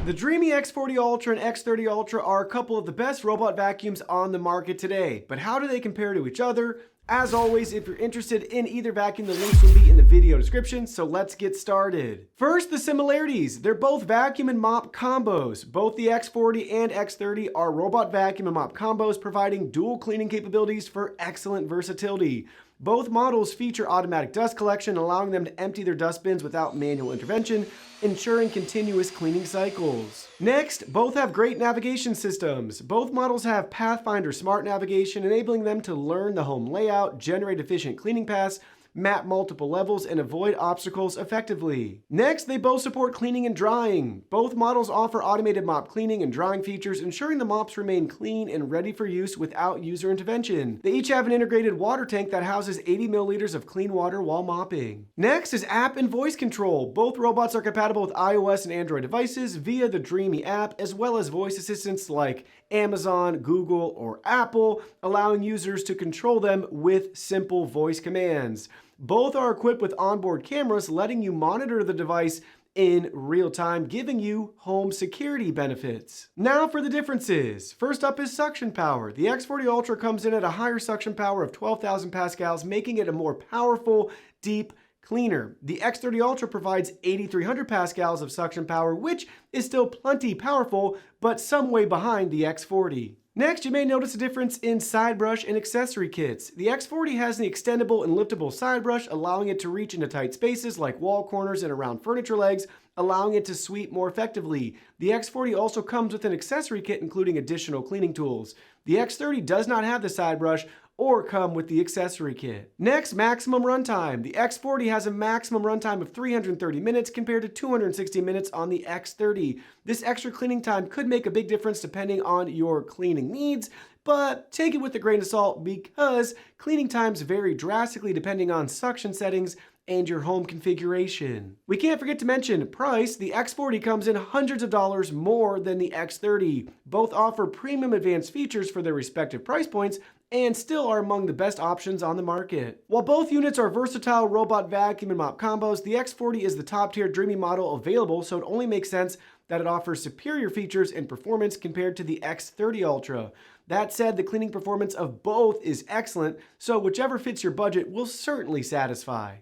The Dreame X40 Ultra and X30 Ultra are a couple of the best robot vacuums on the market today, but how do they compare to each other? As always, if you're interested in either vacuum, the links will be in the video description, so let's get started. First, the similarities. They're both vacuum and mop combos. Both the X40 and X30 are robot vacuum and mop combos, providing dual cleaning capabilities for excellent versatility. Both models feature automatic dust collection, allowing them to empty their dust bins without manual intervention, ensuring continuous cleaning cycles. Next, both have great navigation systems. Both models have Pathfinder Smart Navigation, enabling them to learn the home layout, generate efficient cleaning paths, map multiple levels, and avoid obstacles effectively. Next, they both support cleaning and drying. Both models offer automated mop cleaning and drying features, ensuring the mops remain clean and ready for use without user intervention. They each have an integrated water tank that houses 80 milliliters of clean water while mopping. Next is app and voice control. Both robots are compatible with iOS and Android devices via the Dreame app, as well as voice assistants like Amazon, Google, or Apple, allowing users to control them with simple voice commands. Both are equipped with onboard cameras, letting you monitor the device in real time, giving you home security benefits. Now for the differences. First up is suction power. The X40 Ultra comes in at a higher suction power of 12,000 pascals, making it a more powerful, deep cleaner. The X30 Ultra provides 8,300 pascals of suction power, which is still plenty powerful, but some way behind the X40. Next, you may notice a difference in side brush and accessory kits. The X40 has an extendable and liftable side brush, allowing it to reach into tight spaces like wall corners and around furniture legs, allowing it to sweep more effectively. The X40 also comes with an accessory kit including additional cleaning tools. The X30 does not have the side brush or come with the accessory kit. Next, maximum runtime. The X40 has a maximum runtime of 330 minutes compared to 260 minutes on the X30. This extra cleaning time could make a big difference depending on your cleaning needs, but take it with a grain of salt because cleaning times vary drastically depending on suction settings and your home configuration. We can't forget to mention price. The X40 comes in hundreds of dollars more than the X30. Both offer premium advanced features for their respective price points and still are among the best options on the market. While both units are versatile robot vacuum and mop combos, the X40 is the top tier Dreame model available, so it only makes sense that it offers superior features and performance compared to the X30 Ultra. That said, the cleaning performance of both is excellent, so whichever fits your budget will certainly satisfy.